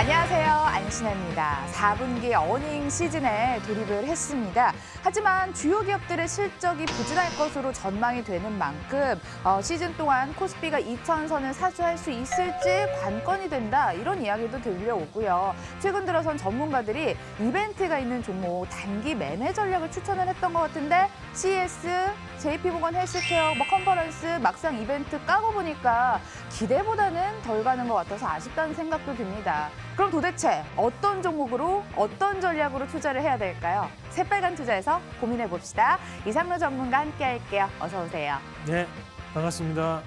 안녕하세요. 안신혜입니다. 4분기 어닝 시즌에 돌입을 했습니다. 하지만 주요 기업들의 실적이 부진할 것으로 전망이 되는 만큼 시즌 동안 코스피가 2,000선을 사수할 수 있을지 관건이 된다, 이런 이야기도 들려오고요. 최근 들어선 전문가들이 이벤트가 있는 종목 단기 매매 전략을 추천을 했던 것 같은데 CES, JP모건 헬스케어, 컨퍼런스 막상 이벤트 까고 보니까 기대보다는 덜 가는 것 같아서 아쉽다는 생각도 듭니다. 그럼 도대체 어떤 종목으로 어떤 전략으로 투자를 해야 될까요? 새빨간 투자에서 고민해 봅시다. 이상로 전문가 함께 할게요. 어서 오세요. 네, 반갑습니다.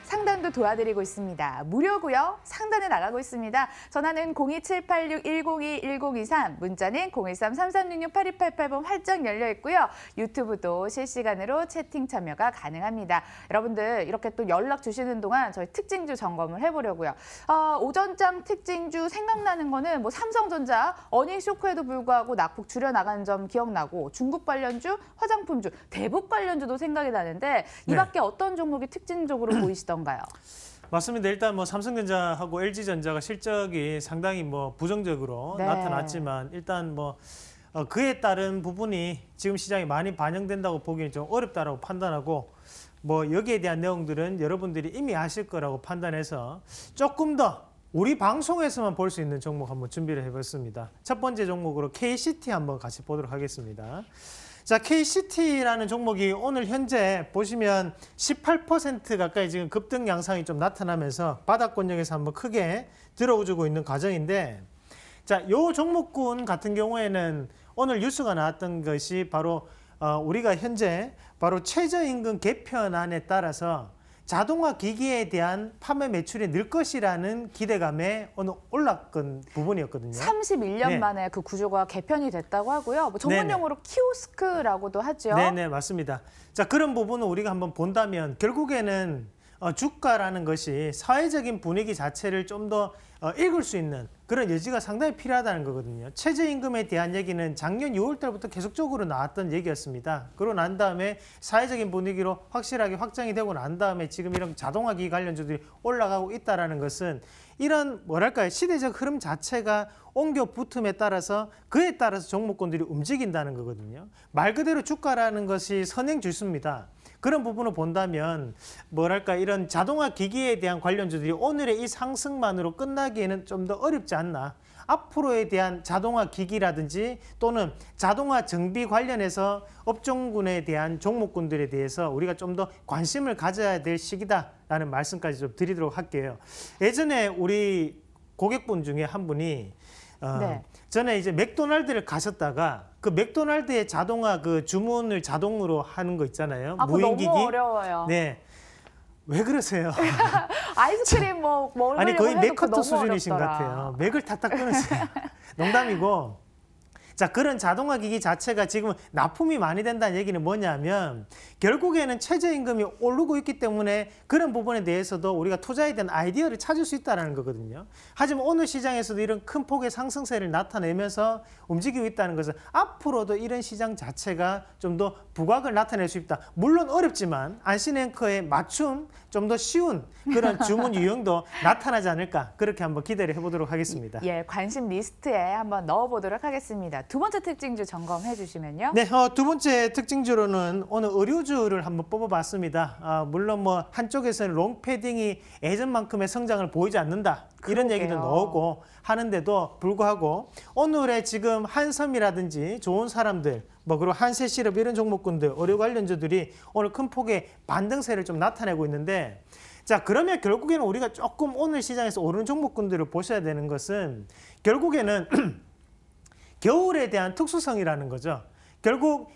상담도 도와드리고 있습니다. 무료고요. 상담에 나가고 있습니다. 전화는 02786-102-1023, 문자는 013-3366-8288번 활짝 열려 있고요. 유튜브도 실시간으로 채팅 참여가 가능합니다. 여러분들 이렇게 또 연락 주시는 동안 저희 특징주 점검을 해보려고요. 오전장 특징주 생각나는 거는 뭐 삼성전자 어닝 쇼크에도 불구하고 낙폭 줄여나가는 점 기억나고, 중국 관련주, 화장품주, 대북 관련주도 생각이 나는데 이 밖에 어떤 종목이 특징적으로 보이시던가요? 맞습니다. 일단 뭐 삼성전자하고 LG전자가 실적이 상당히 뭐 부정적으로 나타났지만, 일단 뭐 그에 따른 부분이 지금 시장에 많이 반영된다고 보기는 좀 어렵다라고 판단하고, 뭐 여기에 대한 내용들은 여러분들이 이미 아실 거라고 판단해서 조금 더 우리 방송에서만 볼 수 있는 종목 한번 준비를 해봤습니다. 첫 번째 종목으로 KCT 한번 같이 보도록 하겠습니다. 자, KCT라는 종목이 오늘 현재 보시면 18% 가까이 지금 급등 양상이 좀 나타나면서 바닥권역에서 한번 크게 들어오고 있는 과정인데, 자, 요 종목군 같은 경우에는 오늘 뉴스가 나왔던 것이 바로 우리가 현재 바로 최저임금 개편안에 따라서 자동화 기기에 대한 판매 매출이 늘 것이라는 기대감에 오늘 올랐던 부분이었거든요. 31년 만에 그 구조가 개편이 됐다고 하고요. 뭐 전문 용어로 키오스크라고도 하죠. 네네, 맞습니다. 자, 그런 부분을 우리가 한번 본다면 결국에는 주가라는 것이 사회적인 분위기 자체를 좀 더 읽을 수 있는 그런 여지가 상당히 필요하다는 거거든요. 최저임금에 대한 얘기는 작년 6월 달부터 계속적으로 나왔던 얘기였습니다. 그러고 난 다음에 사회적인 분위기로 확실하게 확정이 되고 난 다음에 지금 이런 자동화기 관련주들이 올라가고 있다는 것은 이런 뭐랄까요, 시대적 흐름 자체가 옮겨 붙음에 따라서 그에 따라서 종목군들이 움직인다는 거거든요. 말 그대로 주가라는 것이 선행지수입니다. 그런 부분을 본다면 뭐랄까, 이런 자동화 기기에 대한 관련주들이 오늘의 이 상승만으로 끝나기에는 좀 더 어렵지 않나. 앞으로에 대한 자동화 기기라든지 또는 자동화 정비 관련해서 업종군에 대한 종목군들에 대해서 우리가 좀 더 관심을 가져야 될 시기다라는 말씀까지 좀 드리도록 할게요. 예전에 우리 고객분 중에 한 분이 전에 이제 맥도날드를 가셨다가 그 맥도날드의 자동화 그 주문을 자동으로 하는 거 있잖아요. 무인기기. 너무 어려워요. 네. 왜 그러세요? 아이스크림 뭐 아니 거의 해도 맥커터 수준이신 것 같아요. 맥을 탁탁 끊으세요. 농담이고. 자, 그런 자동화 기기 자체가 지금 납품이 많이 된다는 얘기는 뭐냐면 결국에는 최저임금이 오르고 있기 때문에 그런 부분에 대해서도 우리가 투자에 대한 아이디어를 찾을 수 있다는 거거든요. 하지만 오늘 시장에서도 이런 큰 폭의 상승세를 나타내면서 움직이고 있다는 것은 앞으로도 이런 시장 자체가 좀 더 부각을 나타낼 수 있다. 물론 어렵지만 안신앵커의 맞춤, 좀 더 쉬운 그런 주문 유형도 나타나지 않을까, 그렇게 한번 기대를 해보도록 하겠습니다. 예, 관심 리스트에 한번 넣어보도록 하겠습니다. 두 번째 특징주 점검해 주시면요. 네, 두 번째 특징주로는 오늘 의류주를 한번 뽑아봤습니다. 물론 뭐 한쪽에서는 롱패딩이 예전만큼의 성장을 보이지 않는다, 이런 얘기도 나오고 하는데도 불구하고 오늘의 지금 한섬이라든지 좋은 사람들, 그리고 한세시럽 이런 종목군들, 의료 관련주들이 오늘 큰 폭의 반등세를 좀 나타내고 있는데, 자, 그러면 결국에는 우리가 조금 오늘 시장에서 오르는 종목군들을 보셔야 되는 것은 결국에는 겨울에 대한 특수성이라는 거죠. 결국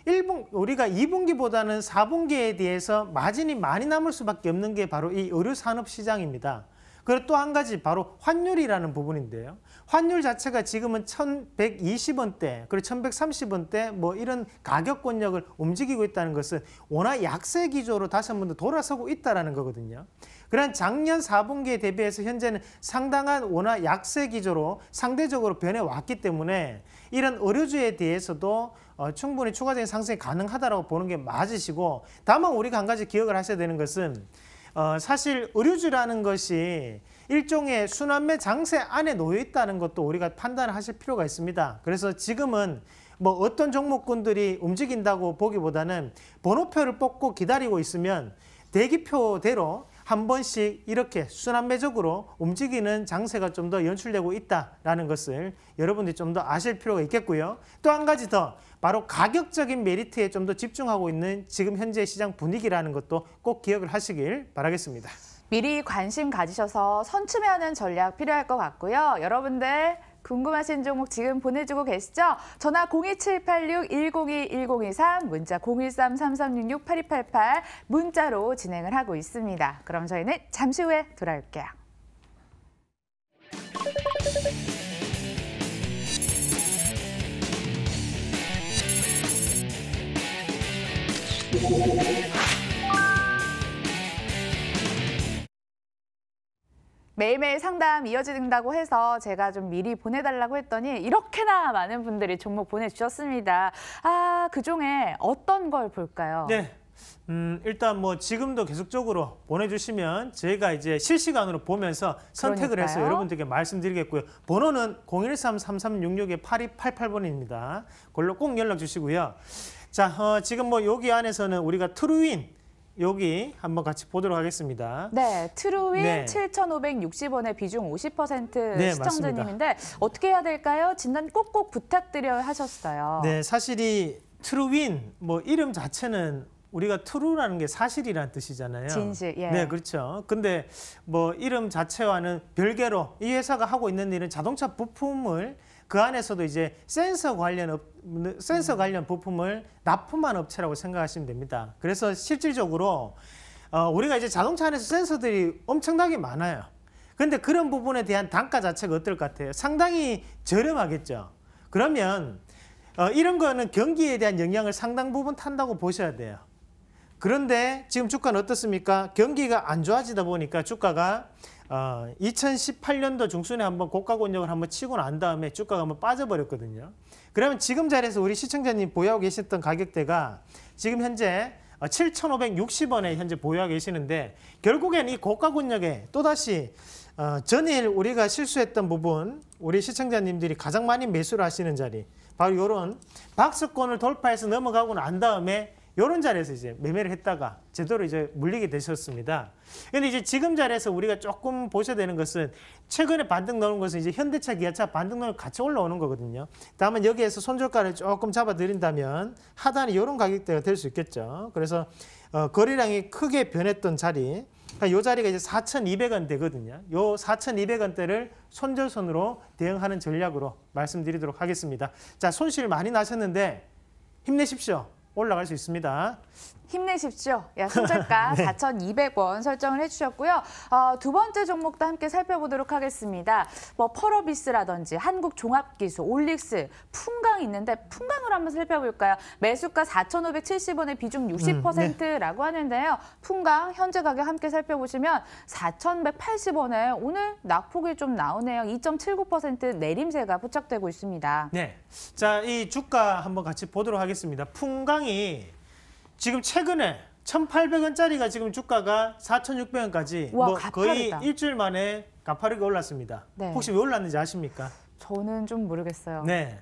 우리가 2분기보다는 4분기에 대해서 마진이 많이 남을 수밖에 없는 게 바로 이 의류산업 시장입니다. 그리고 또 한 가지 바로 환율이라는 부분인데요. 환율 자체가 지금은 1,120원대, 그리고 1,130원대 뭐 이런 가격권역을 움직이고 있다는 것은 워낙 약세 기조로 다시 한 번 더 돌아서고 있다는 거거든요. 그런 작년 4분기에 대비해서 현재는 상당한 워낙 약세 기조로 상대적으로 변해왔기 때문에 이런 의료주에 대해서도 충분히 추가적인 상승이 가능하다고 보는 게 맞으시고, 다만 우리가 한 가지 기억을 하셔야 되는 것은 사실 의료주라는 것이 일종의 순환매 장세 안에 놓여 있다는 것도 우리가 판단을 하실 필요가 있습니다. 그래서 지금은 뭐 어떤 종목군들이 움직인다고 보기보다는 번호표를 뽑고 기다리고 있으면 대기표대로 한 번씩 이렇게 순환매적으로 움직이는 장세가 좀 더 연출되고 있다는 것을 여러분들이 좀 더 아실 필요가 있겠고요. 또 한 가지 더 바로 가격적인 메리트에 좀 더 집중하고 있는 지금 현재 시장 분위기라는 것도 꼭 기억을 하시길 바라겠습니다. 미리 관심 가지셔서 선취하는 전략 필요할 것 같고요. 여러분들 궁금하신 종목 지금 보내주고 계시죠? 전화 02786-102-1023, 문자 013-3366-8288 문자로 진행을 하고 있습니다. 그럼 저희는 잠시 후에 돌아올게요. 매일매일 상담 이어진다고 해서 제가 좀 미리 보내달라고 했더니 이렇게나 많은 분들이 종목 보내주셨습니다. 아, 그중에 어떤 걸 볼까요? 네. 일단 뭐 지금도 계속적으로 보내주시면 저희가 이제 실시간으로 보면서 선택을 해서 그러니까요. 여러분들께 말씀드리겠고요. 번호는 013-3366-8288번입니다. 그걸로 꼭 연락 주시고요. 자, 지금 뭐 여기 안에서는 우리가 트루윈 여기 한번 같이 보도록 하겠습니다. 네, 트루윈 네. 7,560원의 비중 50% 네, 시청자님인데 어떻게 해야 될까요? 진단 꼭꼭 부탁드려야 하셨어요. 네, 사실 이 트루윈 뭐 이름 자체는 우리가 트루라는 게 사실이라는 뜻이잖아요. 진실, 예. 네, 그렇죠. 근데 뭐 이름 자체와는 별개로 이 회사가 하고 있는 일은 자동차 부품을 그 안에서도 이제 센서 관련 부품을 납품한 업체라고 생각하시면 됩니다. 그래서 실질적으로 우리가 이제 자동차 안에서 센서들이 엄청나게 많아요. 근데 그런 부분에 대한 단가 자체가 어떨 것 같아요? 상당히 저렴하겠죠. 그러면 이런 거는 경기에 대한 영향을 상당 부분 탄다고 보셔야 돼요. 그런데 지금 주가는 어떻습니까? 경기가 안 좋아지다 보니까 주가가 2018년도 중순에 한번 고가 권역을 한번 치고 난 다음에 주가가 한번 빠져버렸거든요. 그러면 지금 자리에서 우리 시청자님 보유하고 계셨던 가격대가 지금 현재 7,560원에 현재 보유하고 계시는데 결국엔 이 고가 권역에 또다시 전일 우리가 실수했던 부분 우리 시청자님들이 가장 많이 매수를 하시는 자리 바로 이런 박스권을 돌파해서 넘어가고 난 다음에 이런 자리에서 이제 매매를 했다가 제대로 이제 물리게 되셨습니다. 근데 이제 지금 자리에서 우리가 조금 보셔야 되는 것은 최근에 반등 나오는 것은 이제 현대차, 기아차 반등 나오는 같이 올라오는 거거든요. 다만 여기에서 손절가를 조금 잡아드린다면 하단이 이런 가격대가 될 수 있겠죠. 그래서 거래량이 크게 변했던 자리, 그러니까 이 자리가 이제 4,200원 되거든요. 이 4,200원대를 손절선으로 대응하는 전략으로 말씀드리도록 하겠습니다. 자, 손실 많이 나셨는데 힘내십시오. 올라갈 수 있습니다. 힘내십시오. 야, 손절가 네. 4,200원 설정을 해주셨고요. 두 번째 종목도 함께 살펴보도록 하겠습니다. 뭐 펄어비스라든지 한국종합기술, 올릭스, 풍강 있는데 풍강을 한번 살펴볼까요? 매수가 4,570원의 비중 60%라고 하는데요. 풍강 현재 가격 함께 살펴보시면 4,180원에 오늘 낙폭이 좀 나오네요. 2.79% 내림세가 포착되고 있습니다. 네. 자, 이 주가 한번 같이 보도록 하겠습니다. 풍강이 지금 최근에 1,800원짜리가 지금 주가가 4,600원까지 와, 뭐 거의 가파르다. 일주일 만에 가파르게 올랐습니다. 네. 혹시 왜 올랐는지 아십니까? 저는 좀 모르겠어요. 네.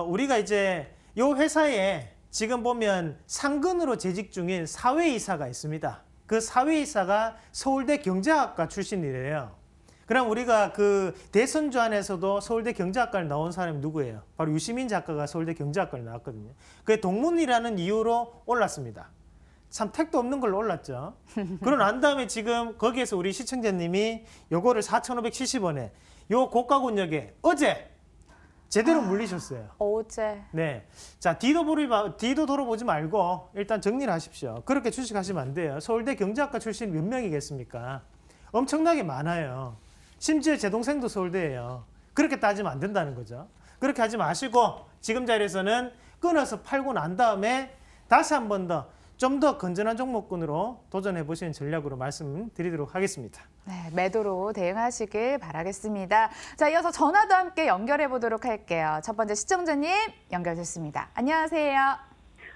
우리가 이제 이 회사에 지금 보면 상근으로 재직 중인 사회이사가 있습니다. 그 사회이사가 서울대 경제학과 출신이래요. 그럼 우리가 그 대선주 안에서도 서울대 경제학과를 나온 사람이 누구예요? 바로 유시민 작가가 서울대 경제학과를 나왔거든요. 그게 동문이라는 이유로 올랐습니다. 참 택도 없는 걸로 올랐죠. 그러고 난 다음에 지금 거기에서 우리 시청자님이 요거를 4,570원에 요 고가 권역에 어제 제대로 물리셨어요. 어제. 네. 자, 뒤도 돌아보지 말고 일단 정리를 하십시오. 그렇게 주식하시면 안 돼요. 서울대 경제학과 출신 몇 명이겠습니까? 엄청나게 많아요. 심지어 제 동생도 서울대예요. 그렇게 따지면 안 된다는 거죠. 그렇게 하지 마시고 지금 자리에서는 끊어서 팔고 난 다음에 다시 한 번 더 좀 더 건전한 종목군으로 도전해 보시는 전략으로 말씀드리도록 하겠습니다. 네, 매도로 대응하시길 바라겠습니다. 자, 이어서 전화도 함께 연결해 보도록 할게요. 첫 번째 시청자님 연결됐습니다. 안녕하세요.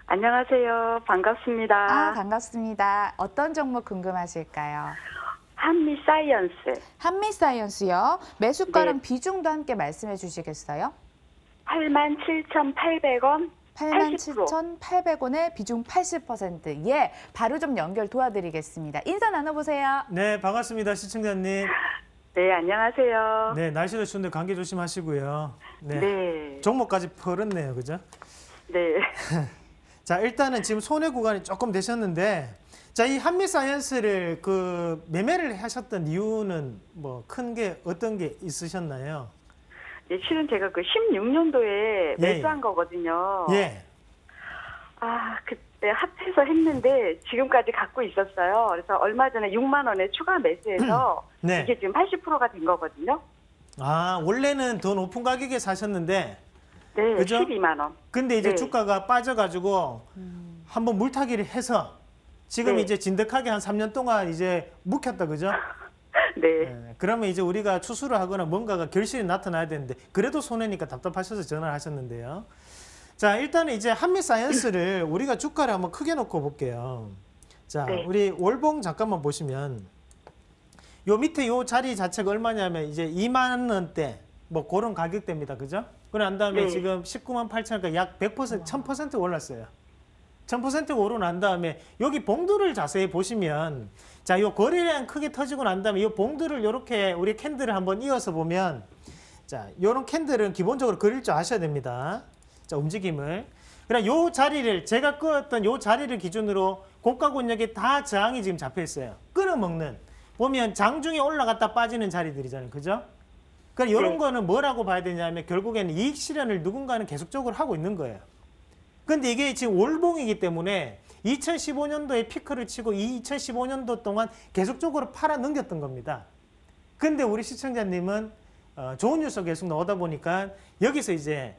안녕하세요. 반갑습니다. 반갑습니다. 어떤 종목 궁금하실까요? 한미사이언스 한미사이언스요. 매수가랑 네. 비중도 함께 말씀해 주시겠어요? 87,800원 87,800원에 비중 80%. 예, 바로 좀 연결 도와드리겠습니다. 인사 나눠보세요. 네, 반갑습니다, 시청자님. 네, 안녕하세요. 네, 날씨도 추운데 감기 조심하시고요. 네. 네. 종목까지 펄었네요, 그죠? 네. 자, 일단은 지금 손해 구간이 조금 되셨는데, 자, 이 한미사이언스를 매매를 하셨던 이유는 뭐 큰 게 어떤 게 있으셨나요? 예, 실은 제가 그 16년도에 매수한 거거든요. 예. 아, 그때 합해서 했는데 지금까지 갖고 있었어요. 그래서 얼마 전에 6만 원에 추가 매수해서 네. 이게 지금 80%가 된 거거든요. 아, 원래는 더 높은 가격에 사셨는데, 네, 그죠? 12만 원. 근데 이제 네. 주가가 빠져가지고 한번 물타기를 해서 지금 네. 이제 진득하게 한 3년 동안 이제 묵혔다, 그죠? 네. 네, 그러면 이제 우리가 추수를 하거나 뭔가가 결실이 나타나야 되는데 그래도 손해니까 답답하셔서 전화를 하셨는데요. 자, 일단은 이제 한미사이언스를 우리가 주가를 한번 크게 놓고 볼게요. 자, 네. 우리 월봉 잠깐만 보시면 요 밑에 요 자리 자체가 얼마냐면 이제 2만 원대 뭐 그런 가격대입니다. 그죠? 그래 난 다음에 네. 지금 19만 8천 원까지 약 100%, 1000% 올랐어요. 1000% 오르고 난 다음에 여기 봉두를 자세히 보시면 자, 요 거래량 크게 터지고 난 다음에 요 봉두를 요렇게 우리 캔들을 한번 이어서 보면 자, 요런 캔들은 기본적으로 그릴 줄 아셔야 됩니다. 자, 움직임을. 그럼 요 자리를 제가 끄었던 요 자리를 기준으로 고가 권역이 다 저항이 지금 잡혀 있어요. 끊어먹는. 보면 장중에 올라갔다 빠지는 자리들이잖아요. 그죠? 그러니까 이런 네. 거는 뭐라고 봐야 되냐면 결국에는 이익 실현을 누군가는 계속적으로 하고 있는 거예요. 근데 이게 지금 월봉이기 때문에 2015년도에 피크를 치고 이 2015년도 동안 계속적으로 팔아 넘겼던 겁니다. 근데 우리 시청자님은 좋은 뉴스 계속 나오다 보니까 여기서 이제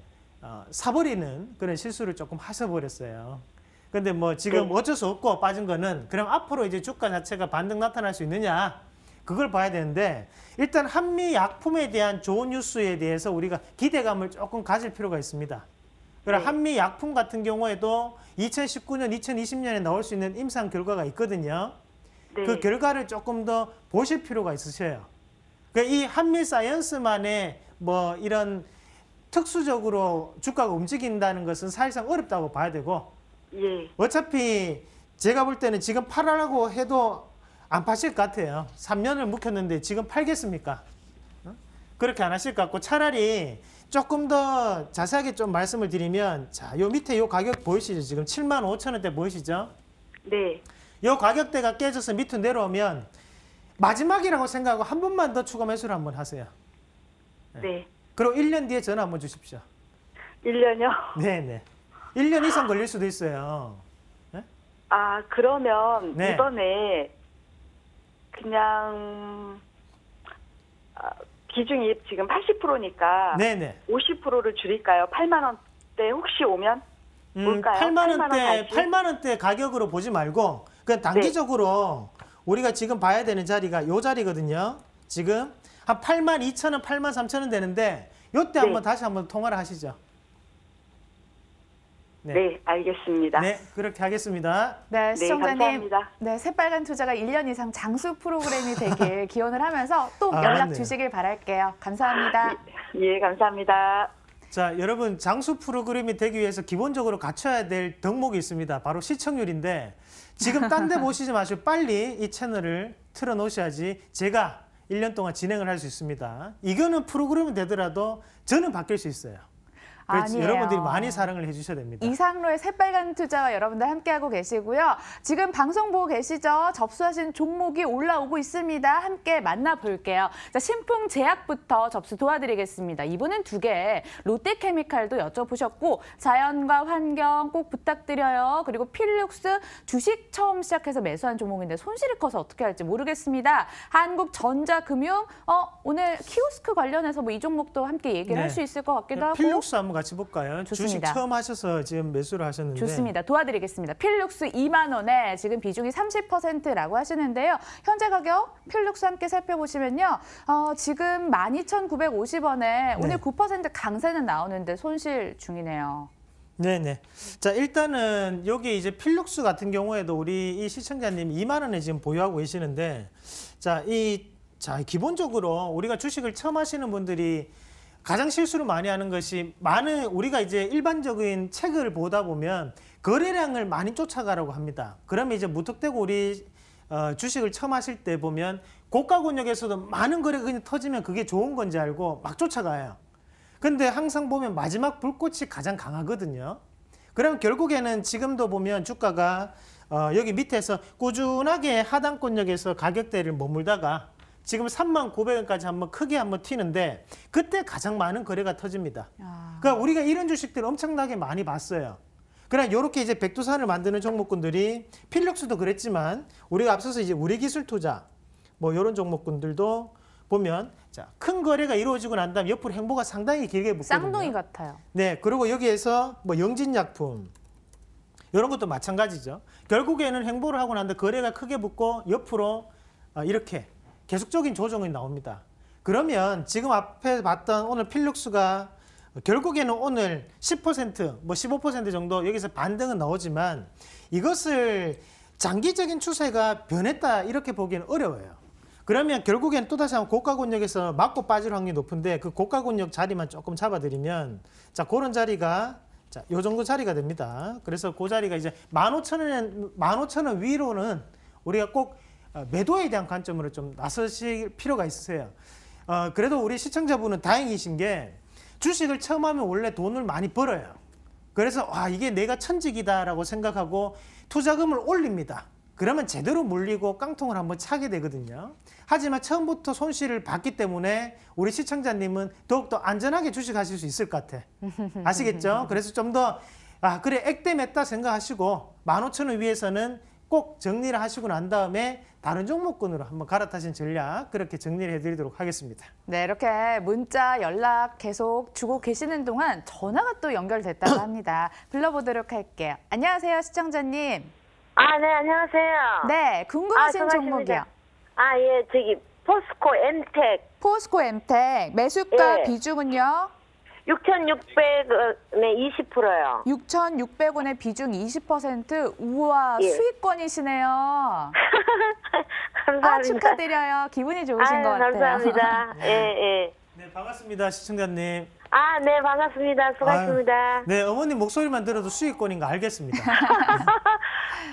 사버리는 그런 실수를 조금 하셔버렸어요. 근데 뭐 지금 네. 어쩔 수 없고 빠진 거는 그럼 앞으로 이제 주가 자체가 반등 나타날 수 있느냐 그걸 봐야 되는데 일단 한미 약품에 대한 좋은 뉴스에 대해서 우리가 기대감을 조금 가질 필요가 있습니다. 그럼 네. 한미 약품 같은 경우에도 2019년, 2020년에 나올 수 있는 임상 결과가 있거든요. 네. 그 결과를 조금 더 보실 필요가 있으셔요. 그러니까 이 한미 사이언스만의 뭐 이런 특수적으로 주가가 움직인다는 것은 사실상 어렵다고 봐야 되고 예. 어차피 제가 볼 때는 지금 팔으라고 해도 안 파실 것 같아요. 3년을 묵혔는데 지금 팔겠습니까? 그렇게 안 하실 것 같고 차라리 조금 더 자세하게 좀 말씀을 드리면 자, 요 밑에 요 가격 보이시죠? 지금 7만 5천 원대 보이시죠? 네. 요 가격대가 깨져서 밑으로 내려오면 마지막이라고 생각하고 한 번만 더 추가 매수를 한번 하세요. 네. 그리고 1년 뒤에 전화 한번 주십시오. 1년요? 네네. 1년 이상 걸릴 수도 있어요. 네? 아, 그러면 네. 이번에 그냥 비중이 지금 80%니까 네네. 50%를 줄일까요? 8만 원대 혹시 오면 올까요? 8만 8만 원 원대, 다시? 8만 원대 가격으로 보지 말고 그냥 단기적으로 우리가 지금 봐야 되는 자리가 요 자리거든요. 지금 한 8만 2천 원, 8만 3천 원 되는데 요때 한번 다시 한번 통화를 하시죠. 네, 알겠습니다. 네, 그렇게 하겠습니다. 네, 네, 시청자님. 감사합니다. 네, 새빨간 투자가 1년 이상 장수 프로그램이 되길 기원을 하면서 또 연락 네. 주시길 바랄게요. 감사합니다. 예, 감사합니다. 자, 여러분 장수 프로그램이 되기 위해서 기본적으로 갖춰야 될 덕목이 있습니다. 바로 시청률인데 지금 딴 데 보시지 마시고 빨리 이 채널을 틀어놓으셔야지 제가 1년 동안 진행을 할 수 있습니다. 이거는 프로그램이 되더라도 저는 바뀔 수 있어요. 그래서 아니에요. 여러분들이 많이 사랑을 해주셔야 됩니다. 이상로의 새빨간 투자와 여러분들 함께하고 계시고요. 지금 방송 보고 계시죠? 접수하신 종목이 올라오고 있습니다. 함께 만나볼게요. 자, 신풍제약부터 접수 도와드리겠습니다. 이번엔 2개. 롯데케미칼도 여쭤보셨고 자연과 환경 꼭 부탁드려요. 그리고 필룩스 주식 처음 시작해서 매수한 종목인데 손실이 커서 어떻게 할지 모르겠습니다. 한국전자금융 오늘 키오스크 관련해서 뭐 이 종목도 함께 얘기를 네. 할 수 있을 것 같기도 하고. 필룩스 한번 같이 볼까요? 좋습니다. 주식 처음 하셔서 지금 매수를 하셨는데. 좋습니다. 도와드리겠습니다. 필룩스 2만 원에 지금 비중이 30%라고 하시는데요. 현재 가격 필룩스 함께 살펴보시면요. 지금 12,950원에 오늘 9% 강세는 나오는데 손실 중이네요. 네네. 자, 일단은 여기 이제 필룩스 같은 경우에도 우리 이 시청자님 2만 원에 지금 보유하고 계시는데, 자, 기본적으로 우리가 주식을 처음 하시는 분들이 가장 실수를 많이 하는 것이 우리가 이제 일반적인 책을 보다 보면 거래량을 많이 쫓아가라고 합니다. 그러면 이제 무턱대고 우리 주식을 처음 하실 때 보면 고가 권역에서도 많은 거래가 그냥 터지면 그게 좋은 건지 알고 막 쫓아가요. 근데 항상 보면 마지막 불꽃이 가장 강하거든요. 그럼 결국에는 지금도 보면 주가가 여기 밑에서 꾸준하게 하단권역에서 가격대를 머물다가 지금 39,900원까지 한번 크게 한번 튀는데 그때 가장 많은 거래가 터집니다. 그러니까 우리가 이런 주식들을 엄청나게 많이 봤어요. 그러나 이렇게 이제 백두산을 만드는 종목군들이 필룩스도 그랬지만 우리가 앞서서 이제 우리기술투자 뭐 이런 종목군들도 보면 자, 큰 거래가 이루어지고 난 다음 옆으로 행보가 상당히 길게 붙거든요. 쌍둥이 같아요. 네, 그리고 여기에서 뭐 영진약품 이런 것도 마찬가지죠. 결국에는 행보를 하고 난 다음 거래가 크게 붙고 옆으로 이렇게 계속적인 조정이 나옵니다. 그러면 지금 앞에 봤던 오늘 필룩스가 결국에는 오늘 10%, 뭐 15% 정도 여기서 반등은 나오지만 이것을 장기적인 추세가 변했다 이렇게 보기는 어려워요. 그러면 결국엔 또다시 한번 고가 권역에서 맞고 빠질 확률이 높은데 그 고가 권역 자리만 조금 잡아드리면 자, 그런 자리가 자, 요 정도 자리가 됩니다. 그래서 그 자리가 이제 15,000원 위로는 우리가 꼭 매도에 대한 관점으로 좀 나서실 필요가 있으세요. 그래도 우리 시청자분은 다행이신 게 주식을 처음 하면 원래 돈을 많이 벌어요. 그래서 이게 내가 천직이다라고 생각하고 투자금을 올립니다. 그러면 제대로 물리고 깡통을 한번 차게 되거든요. 하지만 처음부터 손실을 봤기 때문에 우리 시청자님은 더욱더 안전하게 주식하실 수 있을 것 같아. 아시겠죠? 그래서 좀 더 그래 액땜했다 생각하시고 15,000원 위에서는 꼭 정리를 하시고 난 다음에 다른 종목군으로 한번 갈아타신 전략 그렇게 정리를 해드리도록 하겠습니다. 네, 이렇게 문자 연락 계속 주고 계시는 동안 전화가 또 연결됐다고 합니다. 불러보도록 할게요. 안녕하세요, 시청자님. 네, 안녕하세요. 네, 궁금하신 반갑습니다. 종목이요. 예, 저기, 포스코 엠텍 포스코 엠텍 매수가 예. 비중은요? 6,600원에 20%요. 6,600원의 비중 20%. 우와, 예. 수익권이시네요. 감사합니다. 축하드려요. 기분이 좋으신 것 같아요. 감사합니다. 예. 네, 반갑습니다, 시청자님. 네, 반갑습니다. 수고하셨습니다. 네, 어머님 목소리만 들어도 수익권인 거 알겠습니다.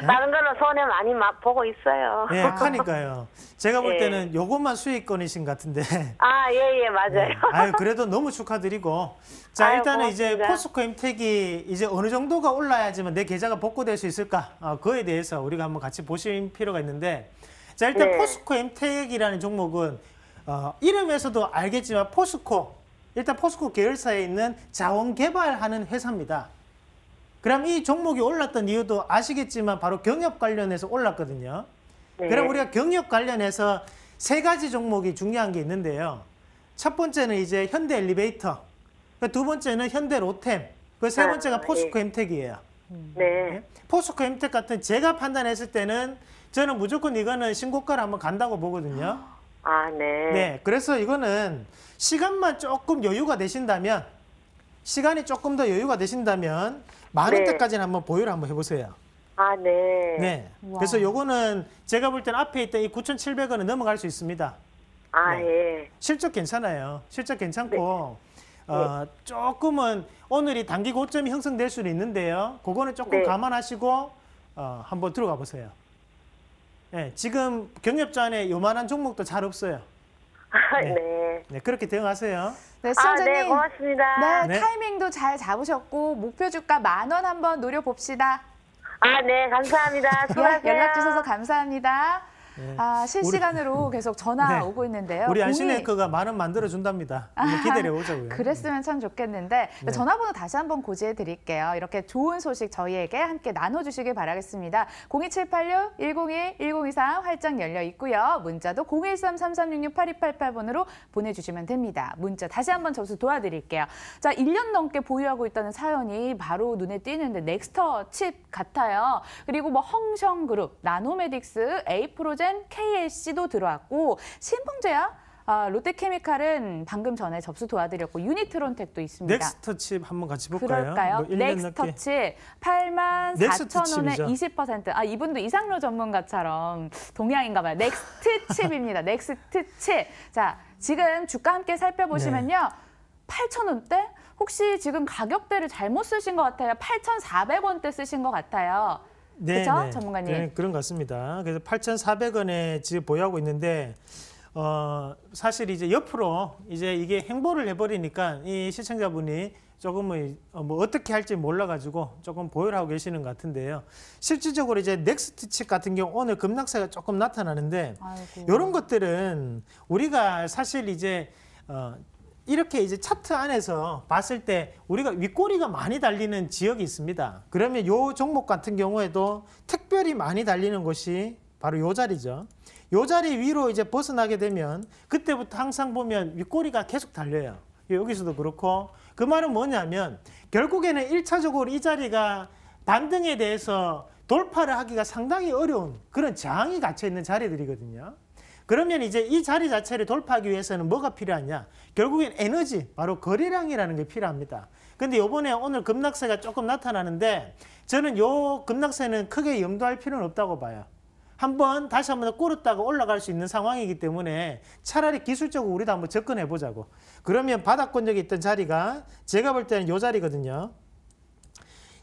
다른 거는 손해 많이 보고 있어요. 네, 하니까요. 제가 볼 예. 때는 요것만 수익권이신 것 같은데. 예, 맞아요. 네. 그래도 너무 축하드리고. 자, 일단은 이제 고맙습니다. 포스코 엠텍이 이제 어느 정도가 올라야지만 내 계좌가 복구될 수 있을까? 그거에 대해서 우리가 한번 같이 보실 필요가 있는데. 자, 일단 네. 포스코 엠텍이라는 종목은 이름에서도 알겠지만 일단 포스코 계열사에 있는 자원 개발하는 회사입니다. 그럼 이 종목이 올랐던 이유도 아시겠지만 바로 경협 관련해서 올랐거든요. 네. 그럼 우리가 경협 관련해서 세 가지 종목이 중요한 게 있는데요. 첫 번째는 이제 현대 엘리베이터, 두 번째는 현대 로템, 그 세 번째가 포스코 엠텍이에요. 네. 포스코 엠텍 같은 제가 판단했을 때는 저는 무조건 이거는 신고가를 한번 간다고 보거든요. 네. 네, 그래서 이거는 시간만 조금 여유가 되신다면, 시간이 조금 더 여유가 되신다면 만 원대까지는 한번 보유를 한번 해보세요. 네. 네. 우와. 그래서 요거는 제가 볼 때는 앞에 있던 이 9,700원은 넘어갈 수 있습니다. 네. 예. 실적 괜찮아요. 실적 괜찮고 조금은 오늘이 단기 고점이 형성될 수는 있는데요. 그거는 조금 네. 감안하시고 한번 들어가 보세요. 네, 지금 경협자 안에 요만한 종목도 잘 없어요. 네. 네, 그렇게 대응하세요. 네, 시청자님. 네, 고맙습니다. 네, 네. 타이밍도 잘 잡으셨고 목표 주가 10,000원 한번 노려봅시다. 네, 감사합니다. 예, 수고하세요. 연락 주셔서 감사합니다. 네. 실시간으로 계속 전화 네. 오고 있는데요. 우리 공이- 안신앵커가 만 원 만들어 준답니다. 한번 기다려 보자고요. 그랬으면 참 좋겠는데 네. 전화번호 다시 한번 고지해 드릴게요. 이렇게 좋은 소식 저희에게 함께 나눠주시길 바라겠습니다. 02786-101-1023 활짝 열려 있고요. 문자도 013-3366-8288번으로 보내주시면 됩니다. 문자 다시 한번 접수 도와드릴게요. 자, 1년 넘게 보유하고 있다는 사연이 바로 눈에 띄는데 넥스터 칩 같아요. 그리고 뭐 헝성그룹, 나노메딕스, 에이프로젠, KLC도 들어왔고 신풍제약 롯데케미칼은 방금 전에 접수 도와드렸고 유니트론텍도 있습니다. 넥스터칩 한번 같이 볼까요? 그럴까요? 뭐 1년 넘게. 넥스터칩 84,000원에 넥스트칩이죠. 20%. 이분도 이상로 전문가처럼 동양인가 봐요. 넥스트칩입니다. 넥스트칩. 자, 지금 주가 함께 살펴보시면요. 8,000원대? 혹시 지금 가격대를 잘못 쓰신 것 같아요. 8,400원대 쓰신 것 같아요. 그렇죠, 전문가님? 네, 그런 것 같습니다. 그래서 8,400원에 지금 보유하고 있는데 사실 이제 옆으로 이제 이게 행보를 해버리니까 이 시청자분이 조금 뭐 어떻게 할지 몰라가지고 조금 보유를 하고 계시는 것 같은데요. 실질적으로 이제 넥스트칩 같은 경우 오늘 급락세가 조금 나타나는데 이런 것들은 우리가 사실 이제 이렇게 이제 차트 안에서 봤을 때 우리가 윗꼬리가 많이 달리는 지역이 있습니다. 그러면 요 종목 같은 경우에도 특별히 많이 달리는 곳이 바로 요 자리죠. 요 자리 위로 이제 벗어나게 되면 그때부터 항상 보면 윗꼬리가 계속 달려요. 여기서도 그렇고 그 말은 뭐냐면 결국에는 1차적으로 이 자리가 반등에 대해서 돌파를 하기가 상당히 어려운 그런 저항이 갇혀 있는 자리들이거든요. 그러면 이제 이 자리 자체를 돌파하기 위해서는 뭐가 필요하냐? 결국엔 에너지, 바로 거래량이라는 게 필요합니다. 근데 요번에 오늘 급락세가 조금 나타나는데 저는 요 급락세는 크게 염두할 필요는 없다고 봐요. 다시 한번 꿇었다가 올라갈 수 있는 상황이기 때문에 차라리 기술적으로 우리도 한번 접근해 보자고. 그러면 바닥권역에 있던 자리가 제가 볼 때는 요 자리거든요.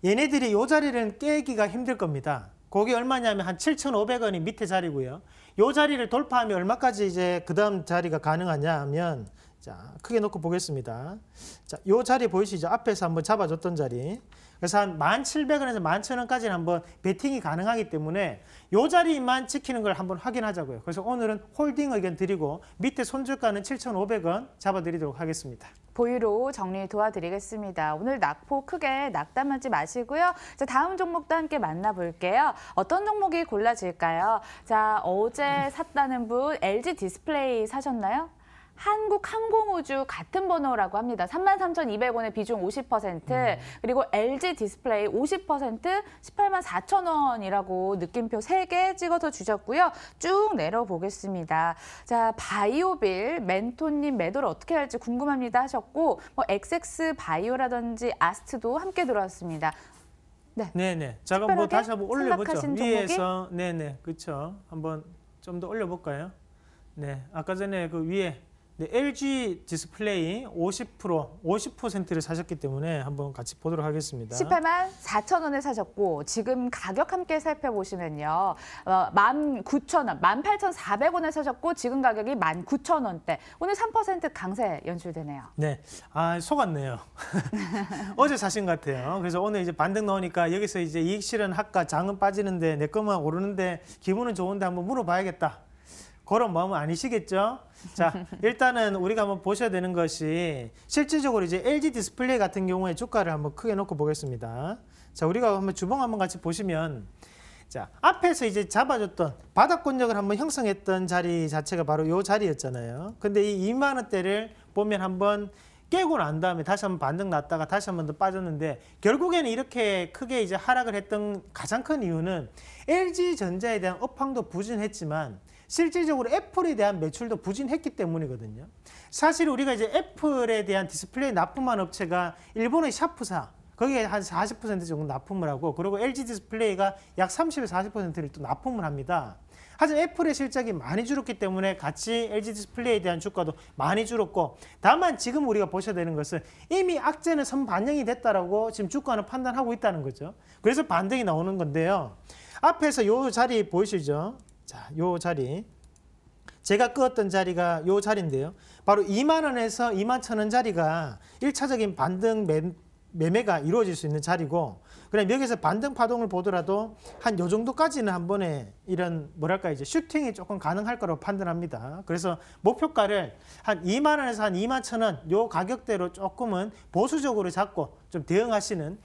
얘네들이 요 자리는 깨기가 힘들 겁니다. 그게 얼마냐면 한 7,500원이 밑에 자리고요. 요 자리를 돌파하면 얼마까지 이제 그 다음 자리가 가능하냐 하면 자, 크게 놓고 보겠습니다. 자, 요 자리 보이시죠? 앞에서 한번 잡아줬던 자리. 그래서 한 1,700원에서 11,000원까지는 한번 베팅이 가능하기 때문에 요 자리만 지키는 걸 한번 확인하자고요. 그래서 오늘은 홀딩 의견 드리고 밑에 손절가는 7,500원 잡아드리도록 하겠습니다. 보유로 정리 도와드리겠습니다. 오늘 낙폭 크게 낙담하지 마시고요. 자, 다음 종목도 함께 만나볼게요. 어떤 종목이 골라질까요? 자, 어제 샀다는 분 LG 디스플레이 사셨나요? 한국항공우주 같은 번호라고 합니다. 33,200원의 비중 50%, 그리고 LG 디스플레이 50%, 184,000원이라고 느낌표 3개 찍어서 주셨고요. 쭉 내려보겠습니다. 자, 바이오빌, 멘토님 매도를 어떻게 할지 궁금합니다 하셨고, 뭐 XX 바이오라든지 아스트도 함께 들어왔습니다. 네네. 자, 그럼 뭐 다시 한번 올려보죠. 생각하신 위에서, 네네, 그렇죠. 한번 좀 더 올려볼까요? 네, 아까 전에 그 위에 네, LG 디스플레이 50%를 사셨기 때문에 한번 같이 보도록 하겠습니다. 184,000원에 사셨고 지금 가격 함께 살펴보시면요. 19,000원, 18,400원에 사셨고 지금 가격이 19,000원대. 오늘 3% 강세 연출되네요. 네, 속았네요. 어제 사신 것 같아요. 그래서 오늘 이제 반등 나오니까 여기서 이제 이익 실현할까 장은 빠지는데 내 것만 오르는데 기분은 좋은데 한번 물어봐야겠다. 그런 마음은 아니시겠죠? 자, 일단은 우리가 한번 보셔야 되는 것이 실질적으로 이제 LG 디스플레이 같은 경우에 주가를 한번 크게 놓고 보겠습니다. 자, 우리가 한번 주봉 한번 같이 보시면 자, 앞에서 이제 잡아줬던 바닥권역을 한번 형성했던 자리 자체가 바로 이 자리였잖아요. 근데 이 2만 원대를 보면 한번 깨고 난 다음에 다시 한번 반등 났다가 다시 한번 더 빠졌는데 결국에는 이렇게 크게 이제 하락을 했던 가장 큰 이유는 LG전자에 대한 업황도 부진했지만 실질적으로 애플에 대한 매출도 부진했기 때문이거든요. 사실 우리가 이제 애플에 대한 디스플레이 납품한 업체가 일본의 샤프사, 거기에 한 40% 정도 납품을 하고, 그리고 LG 디스플레이가 약 30에서 40%를 또 납품을 합니다. 하지만 애플의 실적이 많이 줄었기 때문에 같이 LG 디스플레이에 대한 주가도 많이 줄었고, 다만 지금 우리가 보셔야 되는 것은 이미 악재는 선반영이 됐다라고 지금 주가는 판단하고 있다는 거죠. 그래서 반등이 나오는 건데요. 앞에서 요 자리 보이시죠? 자, 요 자리. 제가 끄었던 자리가 요 자리인데요. 바로 2만 원에서 21,000원 자리가 1차적인 반등 매매가 이루어질 수 있는 자리고, 그럼 여기서 반등 파동을 보더라도 한 요 정도까지는 한 번에 이런 뭐랄까 이제 슈팅이 조금 가능할 거라고 판단합니다. 그래서 목표가를 한 2만 원에서 한 21,000원 요 가격대로 조금은 보수적으로 잡고 좀 대응하시는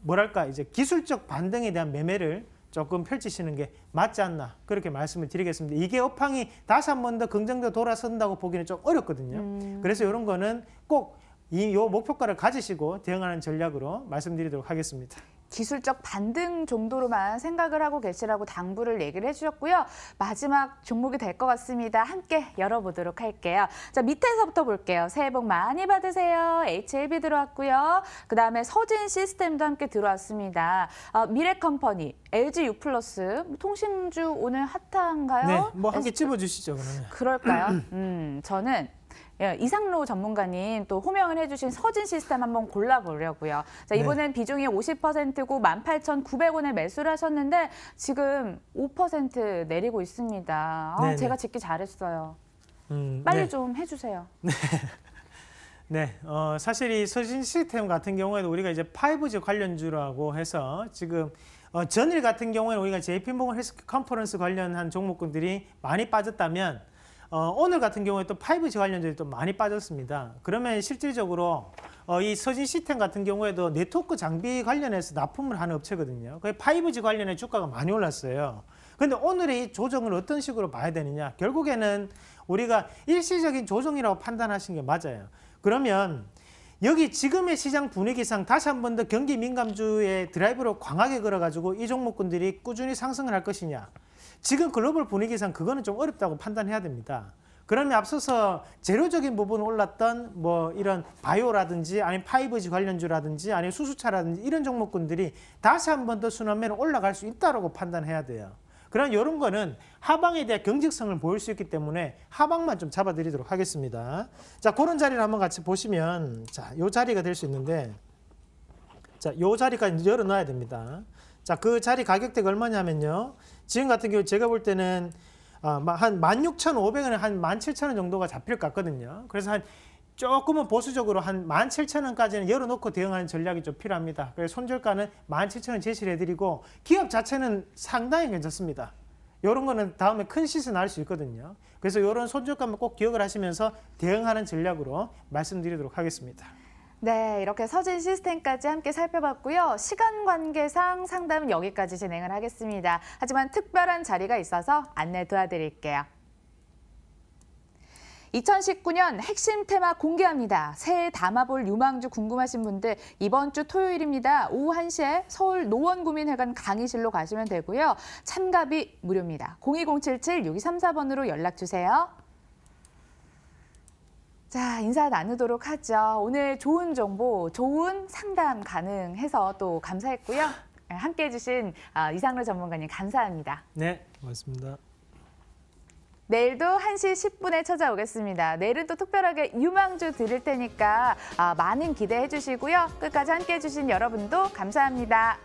뭐랄까 이제 기술적 반등에 대한 매매를 조금 펼치시는 게 맞지 않나 그렇게 말씀을 드리겠습니다. 이게 업황이 다시 한 번 더 긍정적으로 돌아선다고 보기는 좀 어렵거든요. 그래서 이런 거는 꼭 요 목표가를 가지시고 대응하는 전략으로 말씀드리도록 하겠습니다. 기술적 반등 정도로만 생각을 하고 계시라고 당부를 얘기를 해주셨고요. 마지막 종목이 될 것 같습니다. 함께 열어보도록 할게요. 자, 밑에서부터 볼게요. 새해 복 많이 받으세요. HLB 들어왔고요. 그다음에 서진 시스템도 함께 들어왔습니다. 미래컴퍼니, LG U+, 통신주 오늘 핫한가요? 네, 뭐 한 개 찝어주시죠, 그러면. 그럴까요? 저는 이상로 전문가님 또 호명을 해주신 서진 시스템 한번 골라보려고요. 자, 이번엔 비중이 50%고 18,900원에 매수를 하셨는데 지금 5% 내리고 있습니다. 네네. 제가 짓기 잘했어요. 빨리 네. 좀 해주세요. 네, 사실 이 서진 시스템 같은 경우에도 우리가 이제 5G 관련주라고 해서 지금 전일 같은 경우에는 우리가 JP모건 헬스 컨퍼런스 관련한 종목군들이 많이 빠졌다면 오늘 같은 경우에 또 5G 관련주들이 또 많이 빠졌습니다. 그러면 실질적으로 이 서진 시스템 같은 경우에도 네트워크 장비 관련해서 납품을 하는 업체거든요. 그 5G 관련해 주가가 많이 올랐어요. 그런데 오늘의 이 조정을 어떤 식으로 봐야 되느냐? 결국에는 우리가 일시적인 조정이라고 판단하신 게 맞아요. 그러면 여기 지금의 시장 분위기상 다시 한 번 더 경기 민감주의 드라이브로 강하게 걸어가지고 이 종목군들이 꾸준히 상승을 할 것이냐? 지금 글로벌 분위기상 그거는 좀 어렵다고 판단해야 됩니다. 그러면 앞서서 재료적인 부분을 올랐던 뭐 이런 바이오라든지 아니면 5G 관련주라든지 아니면 수수차라든지 이런 종목군들이 다시 한 번 더 순환매로 올라갈 수 있다고 판단해야 돼요. 그럼 이런 거는 하방에 대한 경직성을 보일 수 있기 때문에 하방만 좀 잡아드리도록 하겠습니다. 자, 그런 자리를 한번 같이 보시면 자, 요 자리가 될 수 있는데 자, 요 자리까지 열어놔야 됩니다. 자, 그 자리 가격대가 얼마냐면요. 지금 같은 경우 제가 볼 때는 한 16,500원에 한 17,000원 정도가 잡힐 것 같거든요. 그래서 한 조금은 보수적으로 한 17,000원까지는 열어놓고 대응하는 전략이 좀 필요합니다. 그래서 손절가는 17,000원 제시를 해드리고 기업 자체는 상당히 괜찮습니다. 이런 거는 다음에 큰 시세 날 수 있거든요. 그래서 이런 손절가만 꼭 기억을 하시면서 대응하는 전략으로 말씀드리도록 하겠습니다. 네, 이렇게 서진 시스템까지 함께 살펴봤고요. 시간 관계상 상담은 여기까지 진행을 하겠습니다. 하지만 특별한 자리가 있어서 안내 도와드릴게요. 2019년 핵심 테마 공개합니다. 새해 담아볼 유망주 궁금하신 분들 이번 주 토요일입니다. 오후 1시에 서울 노원구민회관 강의실로 가시면 되고요. 참가비 무료입니다. 02077-6234번으로 연락 주세요. 자, 인사 나누도록 하죠. 오늘 좋은 정보, 좋은 상담 가능해서 또 감사했고요. 함께해 주신 이상로 전문가님 감사합니다. 네, 고맙습니다. 내일도 1시 10분에 찾아오겠습니다. 내일은 또 특별하게 유망주 드릴 테니까 많은 기대해 주시고요. 끝까지 함께해 주신 여러분도 감사합니다.